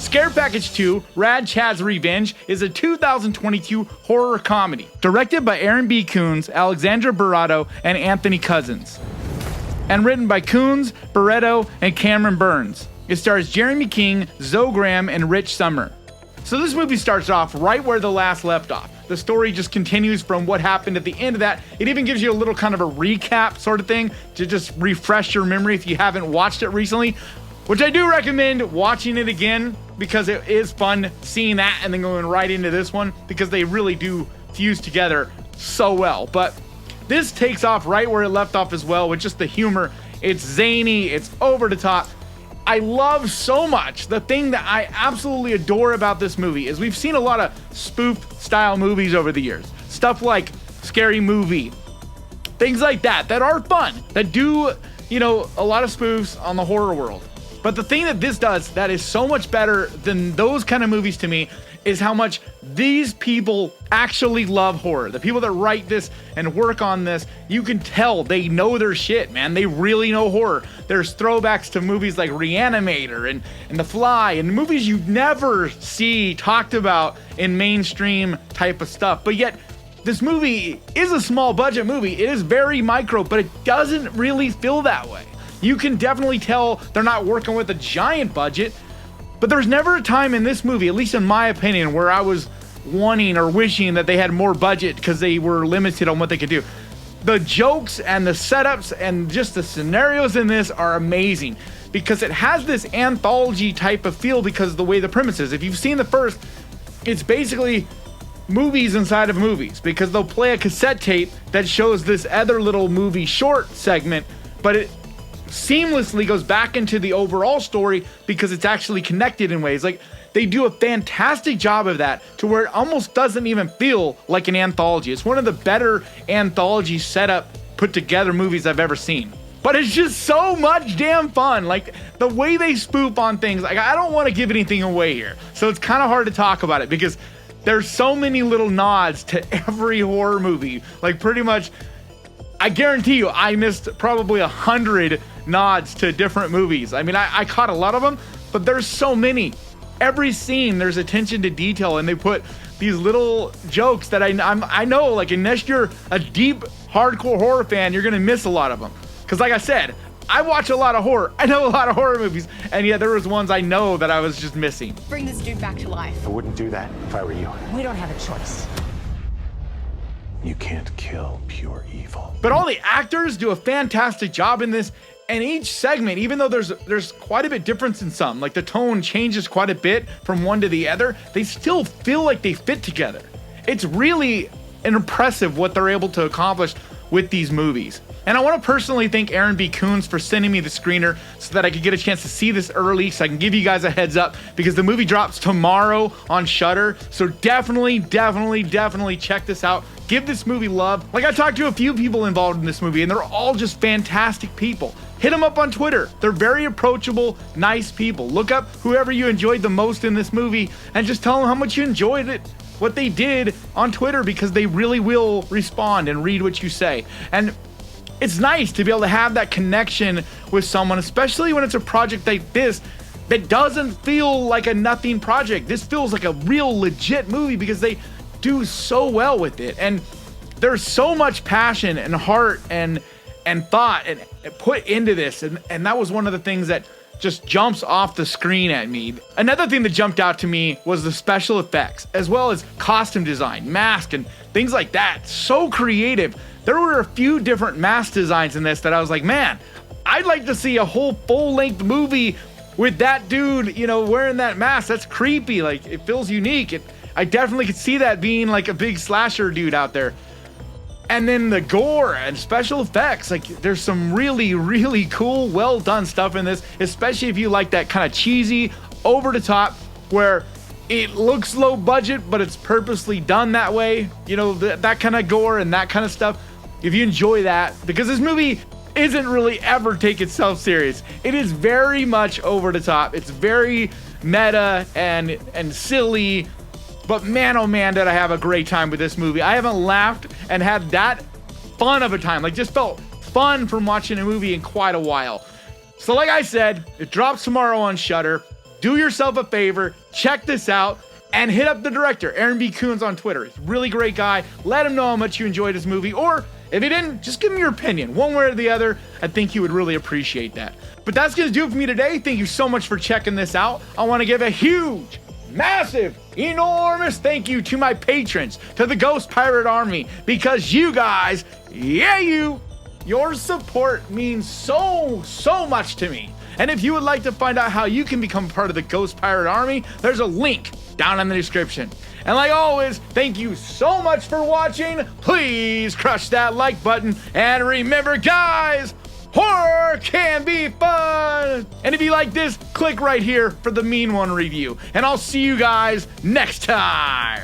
Scare Package 2, Rad Chad's Revenge, is a 2022 horror comedy, directed by Aaron B. Coons, Alexandra Barrato, and Anthony Cousins, and written by Coons, Barreto, and Cameron Burns. It stars Jeremy King, Zoe Graham, and Rich Summer. So this movie starts off right where the last left off. The story just continues from what happened at the end of that. It even gives you a little kind of a recap sort of thing to just refresh your memory if you haven't watched it recently, which I do recommend watching it again because it is fun seeing that and then going right into this one because they really do fuse together so well. But this takes off right where it left off as well with just the humor. It's zany, it's over the top. I love so much. The thing that I absolutely adore about this movie is we've seen a lot of spoof style movies over the years. Stuff like Scary Movie, things like that are fun, that do, a lot of spoofs on the horror world. But the thing that this does that is so much better than those kind of movies to me is how much these people actually love horror. The people that write this and work on this, you can tell they know their shit, man. They really know horror. There's throwbacks to movies like Reanimator and The Fly and movies you never see talked about in mainstream type of stuff. But yet, this movie is a small budget movie. It is very micro, but it doesn't really feel that way. You can definitely tell they're not working with a giant budget, but there's never a time in this movie, at least in my opinion, where I was wanting or wishing that they had more budget because they were limited on what they could do. The jokes and the setups and just the scenarios in this are amazing because it has this anthology type of feel because of the way the premise is. If you've seen the first, it's basically movies inside of movies because they'll play a cassette tape that shows this other little movie short segment, but it seamlessly goes back into the overall story because it's actually connected in ways. Like, they do a fantastic job of that to where it almost doesn't even feel like an anthology. It's one of the better anthology setup put together movies I've ever seen. But it's just so much damn fun. Like, the way they spoof on things, like, I don't want to give anything away here, so it's kind of hard to talk about it because there's so many little nods to every horror movie. Like, pretty much, I guarantee you, I missed probably 100 nods to different movies. I mean, I caught a lot of them, but there's so many. Every scene, there's attention to detail, and they put these little jokes that I know, like, unless you're a deep, hardcore horror fan, you're gonna miss a lot of them. Because like I said, I watch a lot of horror. I know a lot of horror movies, and yet there was ones I know that I was just missing. Bring this dude back to life. I wouldn't do that if I were you. We don't have a choice. You can't kill pure evil. But all the actors do a fantastic job in this, and each segment, even though there's quite a bit difference in some, like the tone changes quite a bit from one to the other, they still feel like they fit together. It's really impressive what they're able to accomplish with these movies. And I want to personally thank Aaron B. Coons for sending me the screener so that I could get a chance to see this early, so I can give you guys a heads up because the movie drops tomorrow on Shudder. So definitely check this out. Give this movie love. Like, I talked to a few people involved in this movie, and they're all just fantastic people. Hit them up on Twitter. They're very approachable, nice people. Look up whoever you enjoyed the most in this movie and just tell them how much you enjoyed it, what they did on Twitter, because they really will respond and read what you say. And it's nice to be able to have that connection with someone, especially when it's a project like this that doesn't feel like a nothing project. This feels like a real legit movie because they do so well with it. And there's so much passion and heart and thought and put into this. And that was one of the things that just jumps off the screen at me. Another thing that jumped out to me was the special effects, as well as costume design, mask, and things like that. So creative. There were a few different mask designs in this that I was like, man, I'd like to see a whole full-length movie with that dude, wearing that mask. That's creepy. Like, it feels unique. I definitely could see that being like a big slasher dude out there. And then the gore and special effects, like, there's some really cool, well done stuff in this, especially if you like that kind of cheesy, over the top, where it looks low budget, but it's purposely done that way. That kind of gore and that kind of stuff. If you enjoy that, because this movie isn't really ever take itself serious. It is very much over the top. It's very meta and silly. But man, oh man, did I have a great time with this movie. I haven't laughed and had that fun of a time. Like, just felt fun from watching a movie in quite a while. So like I said, it drops tomorrow on Shudder. do yourself a favor, check this out, and hit up the director, Aaron B. Coons, on Twitter. He's a really great guy. Let him know how much you enjoyed his movie, or if you didn't, just give him your opinion, one way or the other. I think he would really appreciate that. But that's gonna do it for me today. Thank you so much for checking this out. I wanna give a huge, massive, enormous thank you to my patrons, to the Ghost Pirate Army, because you guys, your support means so much to me. And if you would like to find out how you can become part of the Ghost Pirate Army, there's a link down in the description. And like always, thank you so much for watching. Please crush that like button. And remember, guys, horror can be fun. And if you like this, click right here for the Mean One review. And I'll see you guys next time.